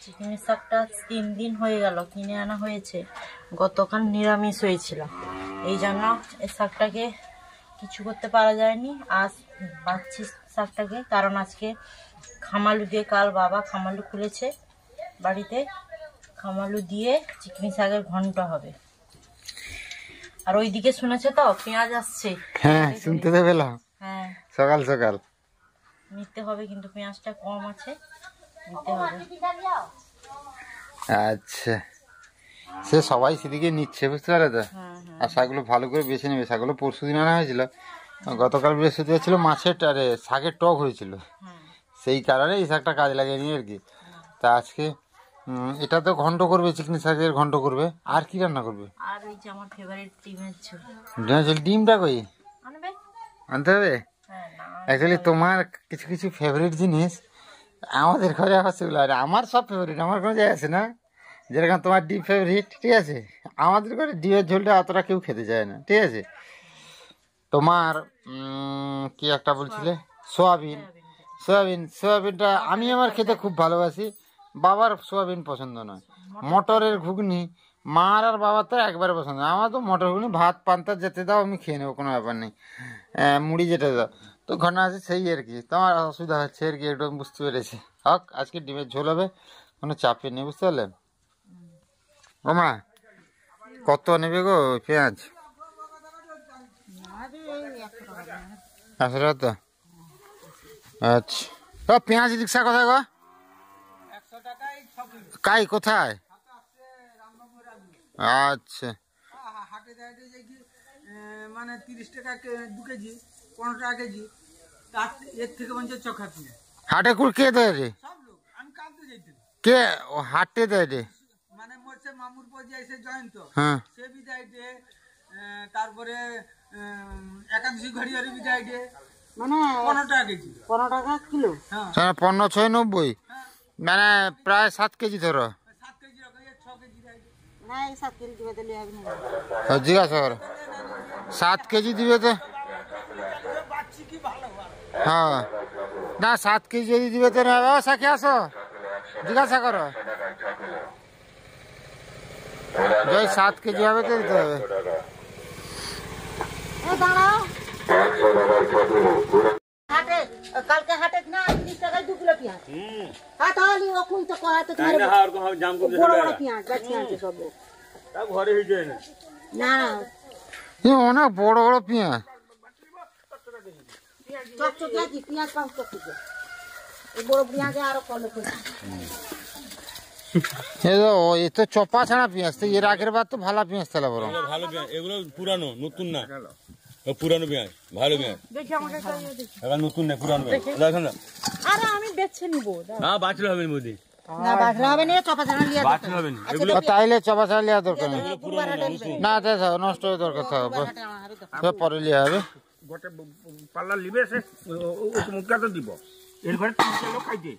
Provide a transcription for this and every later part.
চিকনি শাকটা 3 দিন হয়ে গেল কিনে আনা হয়েছে, গতকাল নিরামিষ হয়েছিল, এই জন্য এই শাকটাকে কিছু করতে পারা যায়নি। আজ বাচ্ছি শাকটাকে, কারণ আজকে খামালু দিয়ে, কাল বাবা খামালু খুলেছে বাড়িতে, খামালু দিয়ে চিকনি শাকের ঘন্ট হবে। আর ওইদিকে শুনেছে তো পেঁয়াজ আসছে। হ্যাঁ, শুনতে তো পেলাম। হ্যাঁ, সকাল সকাল নিতে হবে, কিন্তু পেঁয়াজটা কম আছে, নিতে হবে। আচ্ছা, সে সবাই সেদিকে নিচ্ছে, বুঝতে পারে তো। আর শাকগুলো ভালো করে বেছে নেবে। শাকগুলো পরশু দিন আনা হয়েছিল, গতকাল বৃহস্পতিবার ছিল, মাছের শাকের টক হয়েছিল, সেই কারণে এই শাকটা কাজে লাগিয়ে নিয়ে আর কি। তা আজকে এটা তো ঘন্ট করবে, চিকনি শাকের ঘন্ট করবে। আর কি রান্না করবে? আর ওই যে আমার ফেভারিট ডিমের ঝোল। ডিমটা কই আনবে? আনতে হবে। অ্যাকচুয়ালি তোমার কিছু কিছু ফেভারিট জিনিস আমাদের ঘরে আবার সেগুলো, আর আমার সব ফেভারিট, আমার কোনো যায় আছে না। যেরকম তোমার ডিম ফেভারিট, ঠিক আছে, আমাদের ঘরে ডিমের ঝোলটা অতটা কেউ খেতে চায় না, ঠিক আছে। তোমার কি একটা বলছিলে, সোয়াবিন। সোয়াবিনটা আমি আমার খেতে খুব ভালোবাসি, বাবার সোয়াবিন পছন্দ নয়। মটরের ঘুগনি মার আর বাবার তো একবারে পছন্দ, আমার তো মটর ঘুগনি, ভাত পান্তা যেতে দাও আমি খেয়ে নেবো, কোনো ব্যাপার নেই। মুড়ি যেতে দাও, তো ঘটনা আছে সেই আর কি। তোমার অসুবিধা হচ্ছে আর কি, একটু বুঝতে পেরেছি। হক, আজকে ডিমের ঝোল হবে, কোনো চাপে নেই, বুঝতে পারলেন। ও মা, কত নেবে গো পেঁয়াজ? 100 টাকা তো? আচ্ছা, পেঁয়াজ রিক্সা কোথায় গো? কাই কোথায়? আচ্ছা, মানে 30 টাকা 2 কেজি, 15 টাকা কেজি, তার এর থেকে বঞ্চে চোখা তুলে হাটে কুড় কে দেয় রে? সব লোক। আমি কালকে যাইতাম, কে ও হাটে দেয় রে? মানে মোরছে মামুর পর যাইছে জয়ন্ত, হ্যাঁ, সে বিদায় দে, তারপরে একাদশী ঘড়িয়ারি বিদায় দে, মানে 15 টাকা কেজি, 15 টাকা কিলো। হ্যাঁ, 15 6 90, মানে প্রায় 7 কেজি ধরো। 7 কেজি রকম, 6 কেজি দেয় না, এই 7 কেজি দিবে দিলে হবে না। জিজ্ঞাসা করো, 7 কেজি দিবে তো। বাচ্চি কি ভালো হ্যাঁ, না 7 কেজি যদি দিবে তো না। ও সাথে আসো, জিজ্ঞাসা করো, যদি 7 কেজি হবে তো দিতে হবে। কালকে হাটে না 30 টাকায় 2 কিলো পেঁয়াজ। তাহলে ওকুন তো কয় তো তোমার বড় বড় পেঁয়াজ বাচ্চি আছে সব। ঘরে হইছে না, অনেক বড় বড় পেঁয়াজ, চকচক লাগি পেঁয়াজ 5 টাকা, এই বড় পেঁয়াজে আরো কম করে। এ তো চপা ছাড়া পেঁয়াজ, তো এর আগের বার তো ভালো পেঁয়াজ তাহলে বড় ভালো পেঁয়াজ, এগুলো পুরানো, নতুন না, পুরানো পেঁয়াজ, ভালো পেঁয়াজ। এখন নতুন না, পুরানো পেঁয়াজ। আরে আমি বেছে নিব না, বাঁচলে হবে মোদি, না বাজরা হবে না, চপা ছাড়া লিয়া বাঁচলে হবে না, এগুলো তাইলে চপা ছাড়া লিয়া দরকার নেই। না দেখো নষ্ট হয়ে দরকার থাকবে, পরে লিয়া হবে। গোটে পাল্লা লিবে সে মুখটা তো দিব, এর ঘরে 3 কিলো খাইতে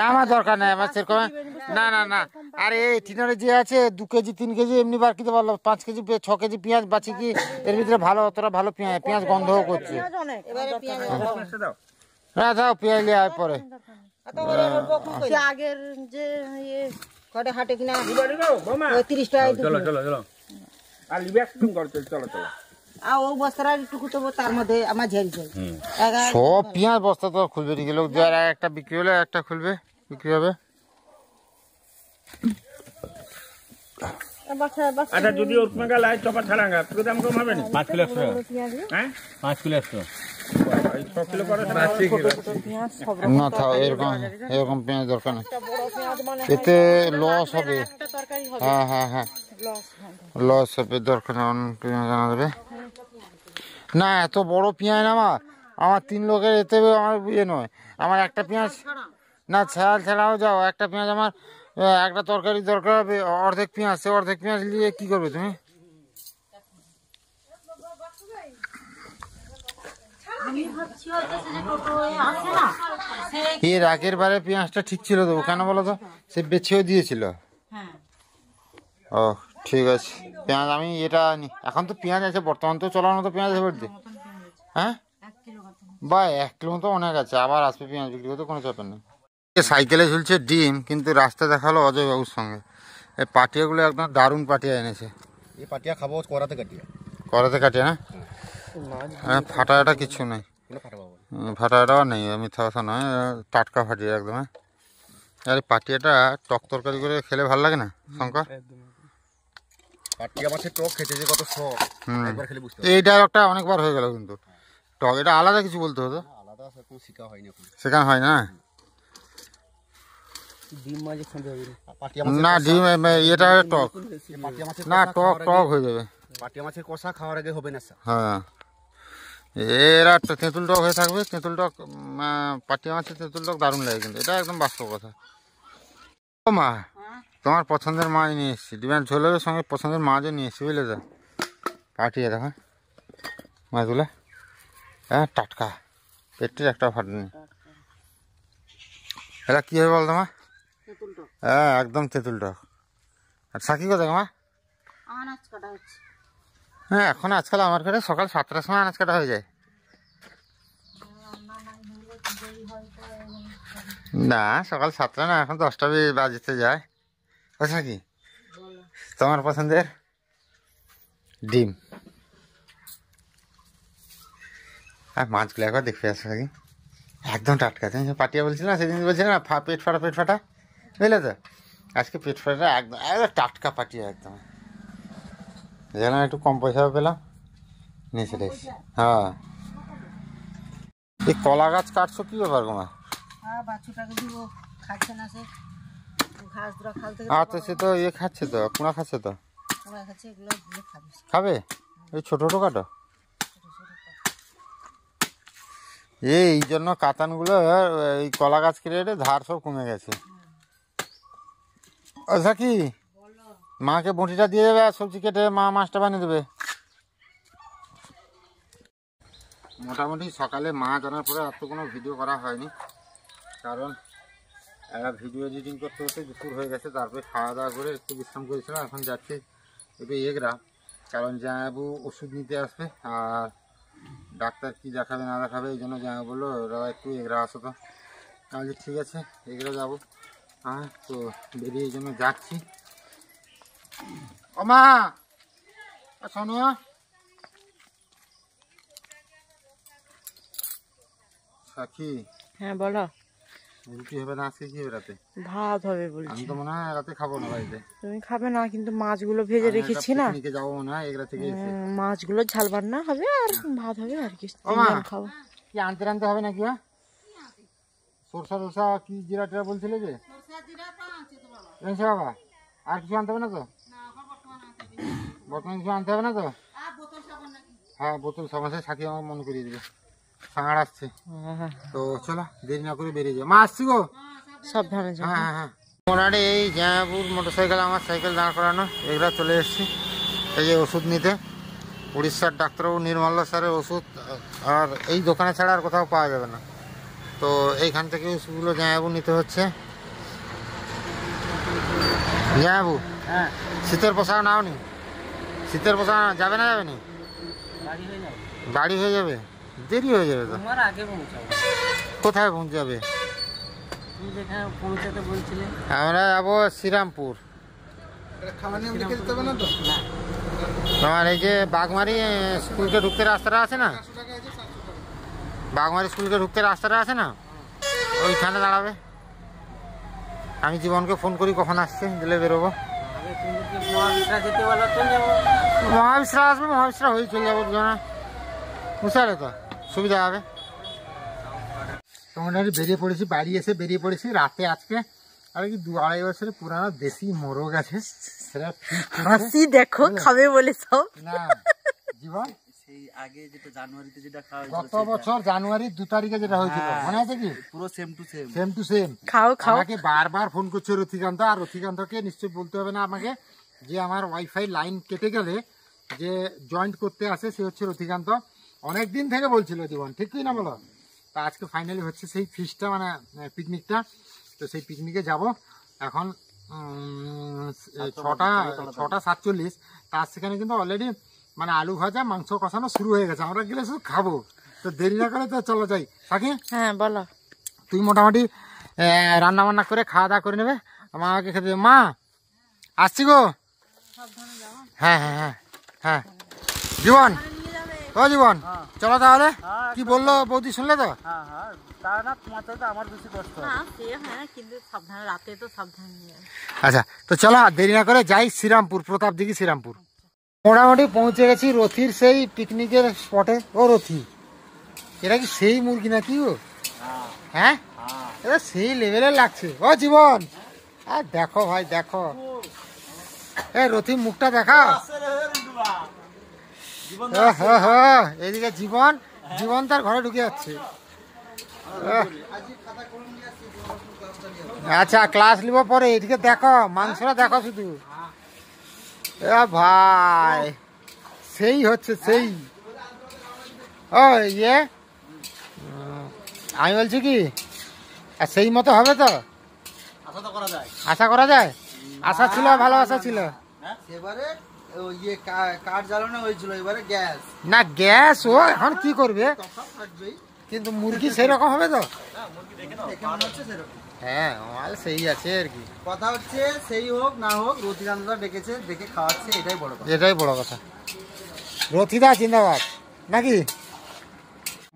আমার দরকার নাই, আমার সেরকম না না না। আরে এই টিনারে যে আছে 2 কেজি 3 কেজি এমনি বার কিতে পারলো, 5 কেজি 6 কেজি পেঁয়াজ বাঁচি কি এর ভিতরে ভালো, অতটা ভালো পেঁয়াজ গন্ধও করছে। হ্যাঁ দাও, পেঁয়াজ লিয়ে আয় পরে। আগের যে কটে হাটে কিনা 30 টাকা। চলো চলো চলো, আর লিবে চলো চলো চলো। আর ও বস্তাটা টুকু তো তার মধ্যে আমার ঝেড়ে যায় সব পেঁয়াজ বস্তা তো খুলবে ঠিক, লোক একটা বিক্রি হলে একটা খুলবে, বিক্রি হবে। আচ্ছা, যদি ওর সঙ্গে লাই চপা ছাড়াঙ্গা তোর দাম কম হবে না? 5 কিলো একশো। হ্যাঁ, 5 কিলো 100। 6 কিলো করে না থাও, এরকম পেঁয়াজ দরকার নেই, এতে লস হবে। হ্যাঁ হ্যাঁ হ্যাঁ, লস হবে, দরকার নেই, অন্য পেঁয়াজ জানা যাবে না। এত বড় পেঁয়াজ না আমার 3 লোকের, এতে আমার ইয়ে নয়। আমার একটা পেঁয়াজ না ছাড়াও যাও, একটা পেঁয়াজ আমার একটা তরকারি দরকার হবে, অর্ধেক পেঁয়াজ, সে অর্ধেক পেঁয়াজ নিয়ে কি করবে তুমি? এর আগের বারে পেঁয়াজটা ঠিক ছিল তো, কেন বলো তো, সে বেছেও দিয়েছিল। ও ঠিক আছে, পেঁয়াজ আমি এটা এখন তো পেঁয়াজ আছে বর্তমান, তো চলার মতো পেঁয়াজ হবে। হ্যাঁ, 1 কিলো বা 1 কিলো তো অনেক আছে, আবার আসবে পেঁয়াজ বিক্রি করতে, কোনো চাপের নেই। সাইকেলে ঝুলছে ডিম, কিন্তু রাস্তা দেখালো অজয় বাবুর সঙ্গে। এই পাটিয়াগুলো একদম দারুণ পাটিয়া এনেছে। এই পাটিয়া খাবো করাতে কাটিয়া, করাতে কাটিয়া না, হ্যাঁ ফাটাটা কিছু নেই, ফাটাটাও নেই, মিথ্যা কথা নয়, টাটকা ফাটিয়া একদম। হ্যাঁ আর এই পাটিয়াটা টক তরকারি করে খেলে ভালো লাগে না শঙ্কর? পাটিয়া মাছের টক খেতে যে কত শখ, একবার খেলে বুঝতে পারবে। এই ডায়লগটা অনেকবার হয়ে গেল, কিন্তু টক এটা আলাদা কিছু বলতে হতো, আলাদা কোনো শিকা হয়নি এখন, সেখানে হয় না। ডিম মাছ খাতে হবে পাটিয়া না ডিম এটা টক পাটিয়া মাছের না, টক টক হয়ে যাবে। পাটিয়া মাছের কষা খাওয়ার আগে হবে না স্যার। হ্যাঁ এরা তেঁতুল টক হয়ে থাকবে, তেঁতুল টক পাটিয়া মাছের তেঁতুল টক দারুণ লাগে, কিন্তু এটা একদম বাস্তব কথা। ও মা, তোমার পছন্দের মাছ নিয়ে এসেছি, ডিমের ঝোলের সঙ্গে পছন্দের মাছও নিয়ে এসেছি, বুঝলে তো? পাঠিয়ে দেখো মাছগুলো, হ্যাঁ টাটকা, পেটের একটা ফাটেনি। এটা কী হবে বল তোমার? হ্যাঁ একদম তেঁতুল টক। আর সাকি কোথায় মা? আনাজ কাটা হচ্ছে। হ্যাঁ এখন আজকাল আমার ঘরে সকাল 7টার সময় আনাজ কাটা হয়ে যায়। না সকাল 7টা না, এখন 10টা বাজতে যায়। আচ্ছা কি তোমার পছন্দের ডিম আর মাছগুলো একবার দেখতে আসো নাকি, একদম টাটকা। তুমি পাটিয়া বলছিল না সেদিন, বলছিলে না পেট ফাটা পেট ফাটা, বুঝলে তো? আজকে পেট ফাটা একদম একদম টাটকা পাটিয়া একদম, যেন একটু কম পয়সাও পেলাম, নিয়ে চলে এসছি। হ্যাঁ এই কলা গাছ কাটছো কি ব্যাপার তোমার? হ্যাঁ বাচ্চাটাকে দিব, খাচ্ছে না সে, ঘাস ধরা খাল থেকে আচ্ছা সে তো ইয়ে খাচ্ছে তো, কুড়া খাচ্ছে তো, ওরা খাচ্ছে, এগুলো দিলে খাবে। খাবে ওই ছোটো ছোটো কাটো। এই জন্য কাতানগুলো এই কলা গাছ কেটে ধার সব কমে গেছে। আচ্ছা কি মাকে বঁটিটা দিয়ে দেবে, আর সবজি কেটে মা মাছটা বানিয়ে দেবে। মোটামুটি সকালে মাছ আনার পরে আর তো কোনো ভিডিও করা হয়নি, কারণ একটা ভিডিও এডিটিং করতে করতে দুপুর হয়ে গেছে। তারপরে খাওয়া দাওয়া করে একটু বিশ্রাম করেছিলাম, এখন যাচ্ছি একটু এগরা, কারণ জামাইবাবু ওষুধ নিতে আসবে, আর ডাক্তার কি দেখাবে না দেখাবে এই জন্য জামাই বললো ওরা একটু এগরা আসো তো। আমি ঠিক আছে এগরা যাবো। হ্যাঁ তো বেরিয়ে এই জন্য যাচ্ছি। ও মা শোনো, সাক্ষী হ্যাঁ বলো। রুটি হবে না আজকে, কি হবে রাতে? ভাত হবে আমি বলছি। তো মনে হয় রাতে খাবো না বাড়িতে। তুমি খাবে না, কিন্তু মাছগুলো ভেজে রেখেছি না, পিকনিকে যাবো মনে হয় এগরা থেকে এসে। মাছগুলো ঝাল বান্না হবে আর ভাত হবে আর কি, ও মা তিনজন খাবো। কি আনতে আনতে হবে নাকি? হ্যাঁ সরষা টরষা কি জিরা টিরা বলছিলে যে এনেছে বাবা, আর কিছু আনতে হবে না তো? বর্তমানে কিছু আনতে হবে না তো? হ্যাঁ বোতল সাবান সাথে আমার মনে করিয়ে দেবে, সাঁড় আসছে। তো চলো দেরি না করে বেরিয়ে যাও। মা আসছি গো, সাবধানে যাও। হ্যাঁ হ্যাঁ মোটামুটি এই জামাইবাবুর মোটরসাইকেল, আমার সাইকেল দাঁড় করানো, এগুলা চলে এসেছি এই যে ওষুধ নিতে। উড়িষ্যার ডাক্তারবাবু নির্মল্য স্যারের ওষুধ আর এই দোকানে ছাড়া আর কোথাও পাওয়া যাবে না, তো এইখান থেকে ওষুধগুলো জামাইবাবু নিতে হচ্ছে। জামাইবাবু হ্যাঁ শীতের পোশাক নাও নি? শীতের পোশাক যাবে না, যাবে নি? বাড়ি হয়ে যাবে, বাড়ি হয়ে যাবে, দেরি হয়ে যাবে তো। তোমার আগে পৌঁছাবো। কোথায় পৌঁছাবে? তুমি যেখানে পৌঁছাতে বলছিলে। আমরা যাবো শ্রীরামপুর। খাবার নিয়ে লিখে দিতে হবে না তো? তোমার এই যে বাগমারি স্কুলকে ঢুকতে রাস্তাটা আছে না, বাগমারি স্কুলকে ঢুকতে রাস্তাটা আছে না, ওইখানে দাঁড়াবে। আমি জীবনকে ফোন করি কখন আসছে, দিলে বেরোবো। তুমি কি মহাবিশ্রা যেতে বলো তো যাবো। মহাবিশ্রা আসবে, মহাবিশ্রা হয়ে চলে যাবো দুজনে, বুঝতে পারলে তো, সুবিধা হবে। মোটামুটি বেরিয়ে পড়েছি, বাড়ি এসে বেরিয়ে পড়েছি রাতে আজকে। আর কি 2-2.5 বছরের পুরানো দেশি মোরগ আছে, সেটা হাসি দেখো খাবে বলে সব। না জীবন সেই আগে যেটা জানুয়ারিতে যেটা খাওয়া গত বছর জানুয়ারির 2 তারিখে যেটা হয়েছিল মনে আছে কি? পুরো same to same. Same to same. খাও খাও। আমাকে বারবার ফোন করছে রথিকান্ত, আর রথিকান্তকে নিশ্চয়ই বলতে হবে না আমাকে যে আমার ওয়াইফাই লাইন কেটে গেলে যে জয়েন্ট করতে আসে সে হচ্ছে রথিকান্ত। অনেক দিন থেকে বলছিল জীবন, ঠিক কি না বলো? তা আজকে ফাইনালি হচ্ছে সেই ফিস্টটা, মানে পিকনিকটা। তো সেই পিকনিকে যাব এখন 6:47, তার সেখানে কিন্তু অলরেডি মানে আলু ভাজা মাংস কষানো শুরু হয়ে গেছে, আমরা গেলে শুধু খাবো। তো দেরি না করে তো চলো যাই। কাকি হ্যাঁ বলো। তুই মোটামুটি রান্না বান্না করে খাওয়া দাওয়া করে নেবে, আমাকে খেতে দেবে। মা আসছি গো। হ্যাঁ হ্যাঁ হ্যাঁ হ্যাঁ জীবন, ও জীবন চলো তাহলে। কি বললো বৌদি শুনলে তো? হ্যাঁ হ্যাঁ, তা না তোমার তো আমার বেশি কষ্ট হবে। না সে হয় না, কিন্তু সাবধানে, রাতে তো সাবধানে নিয়ে যাবে। আচ্ছা তো চলো আর দেরি না করে যাই শ্রীরামপুর, প্রতাপ দিঘি শ্রীরামপুর। মোটামুটি পৌঁছে গেছি রথির সেই পিকনিকের স্পটে। ও রথি, এটা কি সেই মুরগি নাকি ও? হ্যাঁ এটা সেই লেভেলের লাগছে। ও জীবন আর দেখো ভাই দেখো, এ রথি মুখটা দেখা। এদিকে জীবন, জীবন তার ঘরে ঢুকে যাচ্ছে। আচ্ছা ক্লাস নিব পরে। এদিকে দেখো মাংসটা দেখো শুধু, ভাই সেই হচ্ছে সেই। ও ইয়ে আমি বলছি কি সেই মতো হবে তো? আশা করা যায়। আশা ছিল, ভালোবাসা ছিল। এবারে ইয়ে কাঠ জ্বালানো হয়েছিল, এবারে গ্যাস। না গ্যাস ও এখন কি করবে, কিন্তু মুরগি সেই রকম হবে তো? হ্যাঁ আমার সেই আছে আর কি। কথা হচ্ছে সেই হোক না হোক, রথি রান্না ডেকেছে, ডেকে খাওয়াচ্ছে, এটাই বড় কথা। এটাই বড় কথা। রথিদা জিন্দাবাদ নাকি?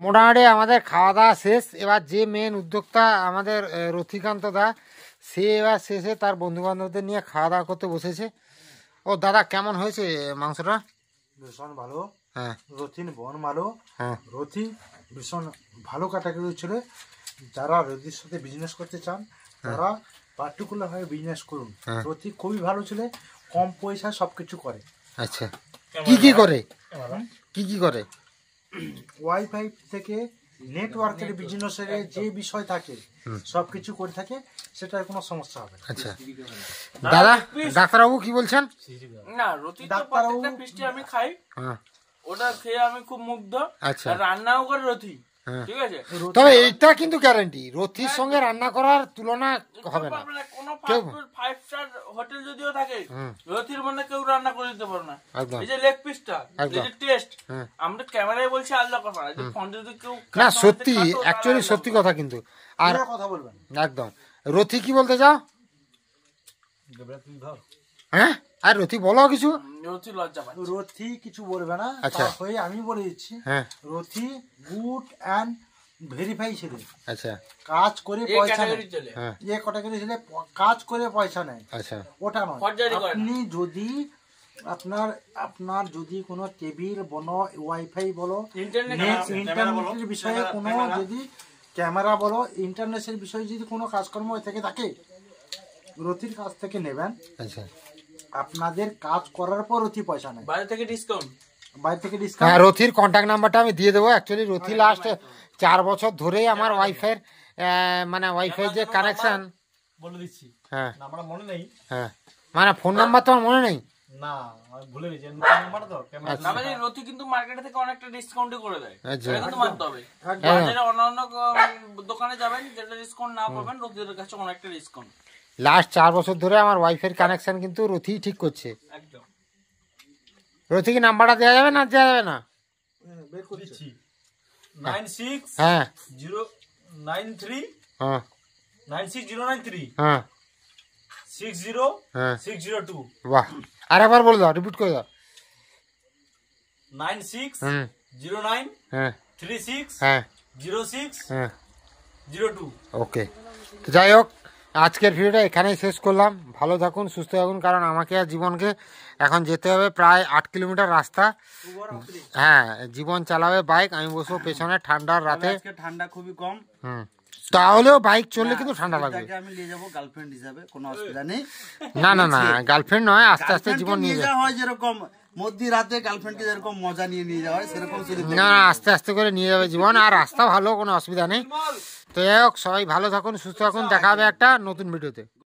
মোটামুটি আমাদের খাওয়া দাওয়া শেষ। এবার যে মেন উদ্যোক্তা আমাদের রথিকান্ত দা, সে এবার শেষে তার বন্ধু বান্ধবদের নিয়ে খাওয়া দাওয়া করতে বসেছে। ও দাদা কেমন হয়েছে মাংসটা? ভীষণ ভালো। হ্যাঁ রথিন বন ভালো। হ্যাঁ রথি ভীষণ ভালো ক্যাটাগরি ছিল। যারা রথির সাথে বিজনেস করতে চান তারা পার্টিকুলার ভাবে বিজনেস করুন। রথি খুবই ভালো ছিল, কম পয়সায় সবকিছু করে। আচ্ছা কি কি করে, কি কি করে? ওয়াইফাই থেকে নেটওয়ার্কের বিজনেসের যে বিষয় থাকে সবকিছু করে থাকে, সেটার কোনো সমস্যা হবে না। আচ্ছা দাদা, ডাক্তারবাবু কি বলছেন? না রতি তো প্রত্যেকটা পিসটি আমি খাই, হ্যাঁ ওটা খেয়ে আমি খুব মুগ্ধ। আচ্ছা আর রান্নাও করে রথি, হ্যাঁ। ঠিক আছে। তবে এইটা কিন্তু গ্যারান্টি, রথির সঙ্গে রান্না করার তুলনা হবে না। কোনো ফাইভ স্টার হোটেল যদিও থাকে, রথির মানে কেউ রান্না করে দিতে পারে না। একদম। এই যে লেগ পিসটা, এই যে টেস্ট, হ্যাঁ। আমরা ক্যামেরায় বলছি আলাদা কথা, যে ফোনে যদি কেউ না সত্যি, অ্যাকচুয়ালি সত্যি কথা কিন্তু। আর কথা বলবেন একদম। রথি কি বলতে চাও? হ্যাঁ আর রথি বলো কিছু। রথি লজ্জা পায়। রথি কিছু বলবে না, আচ্ছা। তার হয়ে আমি বলে দিচ্ছি। হ্যাঁ রথি গুড অ্যান্ড ভেরিফাই ছেলে, আচ্ছা কাজ করে এই পয়সা ক্যাটাগরি নেয়। চলে। হ্যাঁ যে ক্যাটাগরি ছেলে কাজ করে পয়সা নেয়, আচ্ছা ওটা নয়। ফর্জারি করে না। আপনি যদি আপনার যদি কোনো টেবিল বলো, ওয়াইফাই বলো, ইন্টারনেট ইন্টারনেটের বিষয়ে কোনো যদি ক্যামেরা বলো, ইন্টারনেটের বিষয়ে যদি কোনো কাজকর্ম থেকে থাকে, রথির কাছ থেকে নেবেন। আচ্ছা আপনাদের কাজ করার পর রথি পয়সা নেয়, বাইরে থেকে ডিসকাউন্ট। বাইরে থেকে হ্যাঁ ডিসকাউন্ট। রথির কন্ট্যাক্ট নাম্বারটা আমি দিয়ে দেবো। অ্যাকচুয়ালি রথি লাস্ট 4 বছর ধরেই আমার ওয়াইফাইয়ের মানে ওয়াইফাই যে কানেকশন বলে দিচ্ছি, হ্যাঁ নাম্বার মনে নেই। হ্যাঁ মানে ফোন নাম্বার তো আমার মনে নেই। না আমি ভুলে গেছি, নতুন নাম্বার তো ক্যামেরা। না মানে রথি কিন্তু মার্কেট থেকে অনেকটা ডিসকাউন্টই করে দেয়, আচ্ছা। এটা কিন্তু মানতে হবে। হ্যাঁ। বাজারে অন্যান্য দোকানে যাবেন, যেটা ডিসকাউন্ট না পাবেন, রথির কাছে অনেকটা ডিসকাউন্ট। লাস্ট 4 বছর ধরে আমার ওয়াইফাইয়ের কানেকশন কিন্তু রথি ঠিক করছে। একদম। রথি কি নাম্বারটা দেওয়া যাবে না, দেওয়া যাবে না? দিচ্ছি 96 হ্যাঁ 093 হ্যাঁ 96093 হ্যাঁ 60 হ্যাঁ 602 বাহ, আর একবার বলে দাও, রিপিট করে দাও। 96 হুম 09 হ্যাঁ 36 হ্যাঁ 06 হ্যাঁ 02। ওকে। তো যাই হোক আজকের ভিডিওটা এখানেই শেষ করলাম। ভালো থাকুন, সুস্থ থাকুন, কারণ আমাকে আর জীবনকে এখন যেতে হবে প্রায় 8 কিলোমিটার রাস্তা। হ্যাঁ জীবন চালাবে বাইক, আমি বসবো পেছনে ঠান্ডার রাতে। আজকে ঠান্ডা খুবই কম। হুম তাহলেও বাইক চললে কিন্তু ঠান্ডা লাগবে। তাকে আমি নিয়ে যাবো গার্লফ্রেন্ড হিসাবে, কোনো অসুবিধা নেই। না না না গার্লফ্রেন্ড নয়, আস্তে আস্তে জীবন নিয়ে যাওয়া যায়। হয় যেরকম মধ্যি রাতে গার্লফ্রেন্ডকে যেরকম মজা নিয়ে যাওয়া হয়, সেরকম না না আস্তে আস্তে করে নিয়ে যাবে জীবন, আর রাস্তা ভালো, কোনো অসুবিধা নেই। তো যাই হোক সবাই ভালো থাকুন, সুস্থ থাকুন, দেখা হবে একটা নতুন ভিডিওতে।